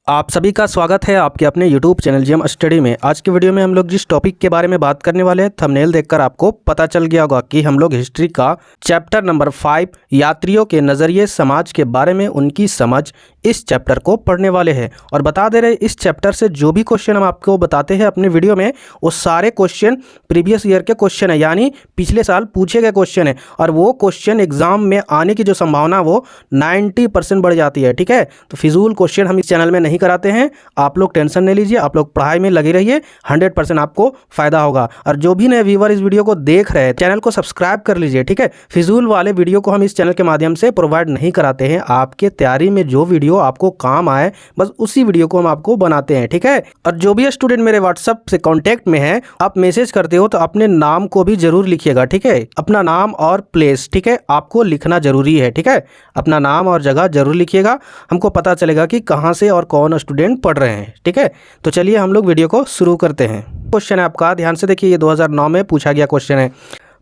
आप सभी का स्वागत है आपके अपने YouTube चैनल जीएम स्टडी में। आज की वीडियो में हम लोग जिस टॉपिक के बारे में बात करने वाले हैं, थंबनेल देखकर आपको पता चल गया होगा कि हम लोग हिस्ट्री का चैप्टर नंबर 5 यात्रियों के नज़रिए समाज के बारे में उनकी समझ, इस चैप्टर को पढ़ने वाले हैं। और बता दे रहे, इस चैप्टर से जो भी क्वेश्चन हम आपको बताते हैं अपने वीडियो में, वो सारे क्वेश्चन प्रीवियस ईयर के क्वेश्चन है, यानी पिछले साल पूछे गए क्वेश्चन है। और वो क्वेश्चन एग्जाम में आने की जो संभावना वो 90% बढ़ जाती है। ठीक है, तो फिजूल क्वेश्चन हम इस चैनल में नहीं कराते हैं। आप लोग टेंशन नहीं लीजिए, आप लोग पढ़ाई में लगे रहिए, 100% आपको फायदा होगा। और जो भी नए व्यूअर इस वीडियो को देख रहे हैं, चैनल को सब्सक्राइब कर लीजिए। ठीक है, फिजूल वाले वीडियो को हम इस चैनल के माध्यम से प्रोवाइड नहीं कराते हैं। आपके तैयारी में जो वीडियो आपको काम आए, बस उसी वीडियो को हम आपको बनाते हैं। ठीक है, और जो भी स्टूडेंट मेरे व्हाट्सएप से कांटेक्ट में है, आप मैसेज करते हो तो अपने नाम को भी जरूर लिखिएगा। ठीक है, अपना नाम और प्लेस, ठीक है, आपको लिखना जरूरी है। ठीक है, अपना नाम और जगह जरूर लिखिएगा, हमको पता चलेगा कि कहाँ से और कौन स्टूडेंट पढ़ रहे हैं। ठीक है, तो चलिए हम लोग वीडियो को शुरू करते हैं। क्वेश्चन है आपका, ध्यान से देखिए, ये 2009 में पूछा गया क्वेश्चन है।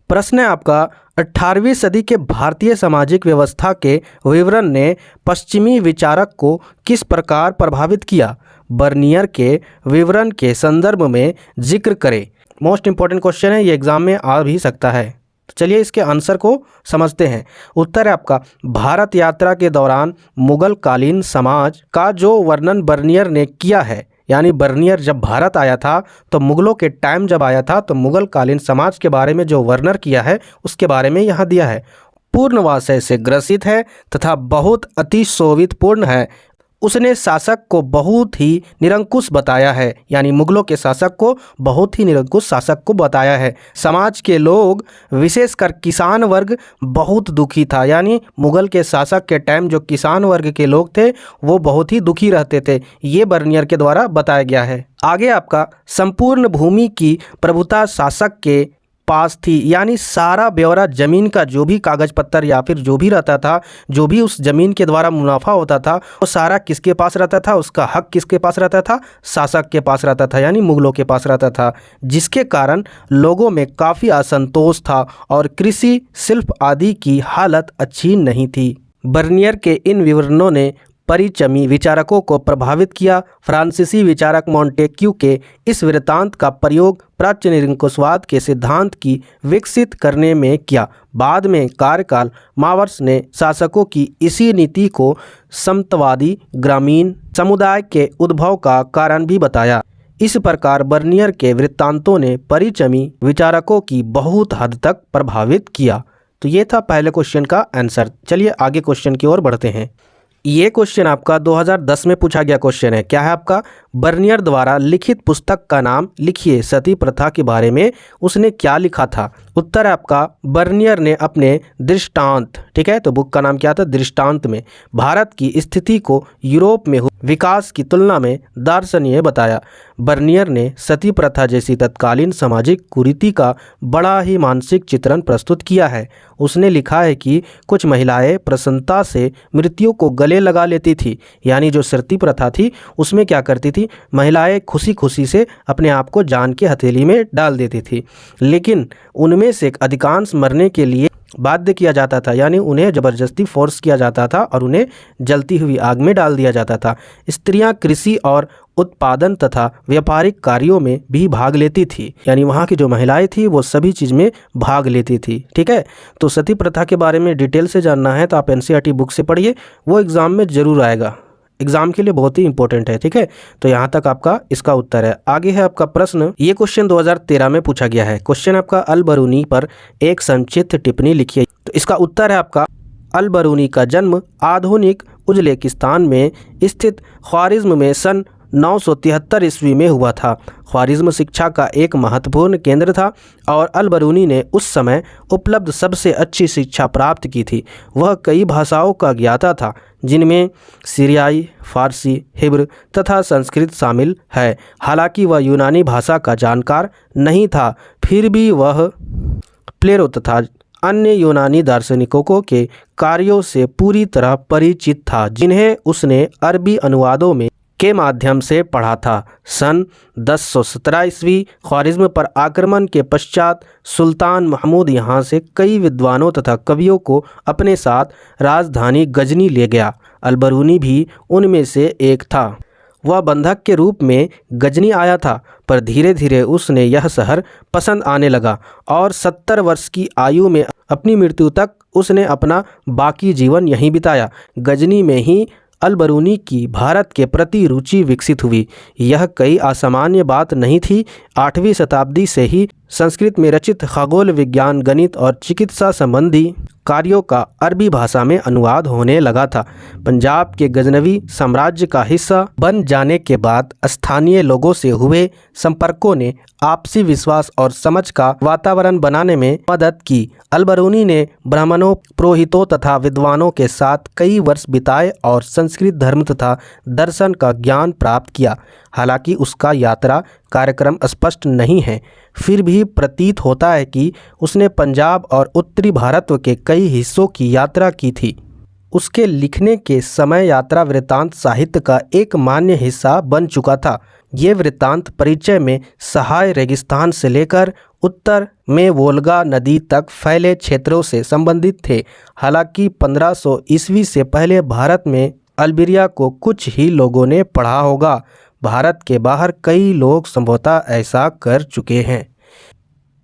प्रश्न है आपका, 18वीं सदी के भारतीय सामाजिक व्यवस्था के विवरण ने पश्चिमी विचारक को किस प्रकार प्रभावित किया? बर्नियर के विवरण के संदर्भ में जिक्र करें। मोस्ट इंपॉर्टेंट क्वेश्चन है, ये एग्जाम में आ भी सकता है। तो चलिए इसके आंसर को समझते हैं। उत्तर है आपका, भारत यात्रा के दौरान मुगल कालीन समाज का जो वर्णन बर्नियर ने किया है, यानी बर्नियर जब भारत आया था तो मुगलों के टाइम जब आया था, तो मुगल कालीन समाज के बारे में जो वर्णन किया है उसके बारे में यहाँ दिया है। पूर्णवासय से ग्रसित है तथा बहुत अति शोभितपूर्ण है। उसने शासक को बहुत ही निरंकुश बताया है, यानी मुगलों के शासक को बहुत ही निरंकुश शासक को बताया है। समाज के लोग, विशेषकर किसान वर्ग, बहुत दुखी था, यानी मुगल के शासक के टाइम जो किसान वर्ग के लोग थे वो बहुत ही दुखी रहते थे। ये बर्नियर के द्वारा बताया गया है। आगे आपका, संपूर्ण भूमि की प्रभुता शासक के पास थी, यानी सारा ब्यौरा जमीन का जो भी कागज पत्तर या फिर जो भी रहता था, जो भी उस जमीन के द्वारा मुनाफा होता था, वो सारा किसके पास रहता था? उसका हक किसके पास रहता था? शासक के पास रहता था, यानी मुगलों के पास रहता था। जिसके कारण लोगों में काफ़ी असंतोष था और कृषि, शिल्प आदि की हालत अच्छी नहीं थी। बर्नियर के इन विवरणों ने परिचमी विचारकों को प्रभावित किया। फ्रांसीसी विचारक मोंटेक्यू के इस वृत्तांत का प्रयोग प्राच्य निरंकुशवाद के सिद्धांत की विकसित करने में किया। बाद में कार्यकाल मार्क्स ने शासकों की इसी नीति को समतावादी ग्रामीण समुदाय के उद्भव का कारण भी बताया। इस प्रकार बर्नियर के वृत्तांतों ने परिचमी विचारकों की बहुत हद तक प्रभावित किया। तो ये था पहले क्वेश्चन का आंसर। चलिए आगे क्वेश्चन की ओर बढ़ते हैं। ये क्वेश्चन आपका 2010 में पूछा गया क्वेश्चन है। क्या है आपका? बर्नियर द्वारा लिखित पुस्तक का नाम लिखिए। सती प्रथा के बारे में उसने क्या लिखा था? उत्तर है आपका, बर्नियर ने अपने दृष्टांत, ठीक है, तो बुक का नाम क्या था? दृष्टांत में भारत की स्थिति को यूरोप में विकास की तुलना में दर्शनीय बताया। बर्नियर ने सती प्रथा जैसी तत्कालीन सामाजिक कुरीति का बड़ा ही मानसिक चित्रण प्रस्तुत किया है। उसने लिखा है कि कुछ महिलाएं प्रसन्नता से मृत्यु को गले लगा लेती थी, यानी जो सती प्रथा थी उसमें क्या करती थी, महिलाएं खुशी खुशी से अपने आप को जान की हथेली में डाल देती थी, लेकिन उनमें से अधिकांश मरने के लिए बाध्य किया जाता था, यानी उन्हें ज़बरदस्ती फोर्स किया जाता था और उन्हें जलती हुई आग में डाल दिया जाता था। स्त्रियां कृषि और उत्पादन तथा व्यापारिक कार्यों में भी भाग लेती थी, यानी वहाँ की जो महिलाएं थी वो सभी चीज़ में भाग लेती थी। ठीक है, तो सती प्रथा के बारे में डिटेल से जानना है तो आप एनसीईआरटी बुक से पढ़िए, वो एग्ज़ाम में ज़रूर आएगा, एग्जाम के लिए बहुत ही इंपॉर्टेंट है। ठीक है, तो यहाँ तक आपका इसका उत्तर है। आगे है आपका प्रश्न, ये क्वेश्चन 2013 में पूछा गया है। क्वेश्चन आपका, अल बरूनी पर एक संक्षिप्त टिप्पणी लिखिए। तो इसका उत्तर है आपका, अल बरूनी का जन्म आधुनिक उज़्बेकिस्तान में स्थित ख्वारिज़्म में सन 973 ईस्वी में हुआ था। ख्वारिज़्म शिक्षा का एक महत्वपूर्ण केंद्र था और अल बरूनी ने उस समय उपलब्ध सबसे अच्छी शिक्षा प्राप्त की थी। वह कई भाषाओं का ज्ञाता था, जिनमें सीरियाई, फारसी, हिब्रू तथा संस्कृत शामिल है। हालांकि वह यूनानी भाषा का जानकार नहीं था, फिर भी वह प्लेटो तथा अन्य यूनानी दार्शनिकों के कार्यों से पूरी तरह परिचित था, जिन्हें उसने अरबी अनुवादों में के माध्यम से पढ़ा था। सन 1017 ईस्वी ख्वारिज़्म पर आक्रमण के पश्चात सुल्तान महमूद यहाँ से कई विद्वानों तथा कवियों को अपने साथ राजधानी गजनी ले गया। अल बरूनी भी उनमें से एक था। वह बंधक के रूप में गजनी आया था, पर धीरे धीरे उसने यह शहर पसंद आने लगा और 70 वर्ष की आयु में अपनी मृत्यु तक उसने अपना बाकी जीवन यहीं बिताया। गजनी में ही अलबरूनी की भारत के प्रति रुचि विकसित हुई। यह कोई असामान्य बात नहीं थी। 8वीं शताब्दी से ही संस्कृत में रचित खगोल विज्ञान, गणित और चिकित्सा संबंधी कार्यों का अरबी भाषा में अनुवाद होने लगा था। पंजाब के गजनवी साम्राज्य का हिस्सा बन जाने के बाद स्थानीय लोगों से हुए संपर्कों ने आपसी विश्वास और समझ का वातावरण बनाने में मदद की। अलबरूनी ने ब्राह्मणों, पुरोहितों तथा विद्वानों के साथ कई वर्ष बिताए और संस्कृत धर्म तथा दर्शन का ज्ञान प्राप्त किया। हालांकि उसका यात्रा कार्यक्रम स्पष्ट नहीं है, फिर भी प्रतीत होता है कि उसने पंजाब और उत्तरी भारत के कई हिस्सों की यात्रा की थी। उसके लिखने के समय यात्रा वृत्तांत साहित्य का एक मान्य हिस्सा बन चुका था। ये वृत्तांत परिचय में सहाय रेगिस्तान से लेकर उत्तर में वोल्गा नदी तक फैले क्षेत्रों से संबंधित थे। हालांकि 1500 ईस्वी से पहले भारत में अल्बेरिया को कुछ ही लोगों ने पढ़ा होगा। भारत के बाहर कई लोग संभवतः ऐसा कर चुके हैं।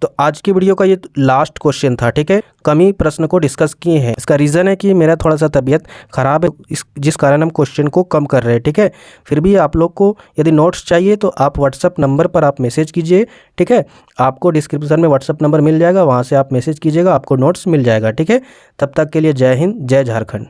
तो आज की वीडियो का ये लास्ट क्वेश्चन था, ठीक है। कम ही प्रश्न को डिस्कस किए हैं। इसका रीज़न है कि मेरा थोड़ा सा तबीयत ख़राब है, जिस कारण हम क्वेश्चन को कम कर रहे हैं, ठीक है। फिर भी आप लोग को यदि नोट्स चाहिए तो आप व्हाट्सअप नंबर पर आप मैसेज कीजिए, ठीक है। आपको डिस्क्रिप्शन में व्हाट्सअप नंबर मिल जाएगा, वहाँ से आप मैसेज कीजिएगा, आपको नोट्स मिल जाएगा, ठीक है। तब तक के लिए जय हिंद, जय झारखंड।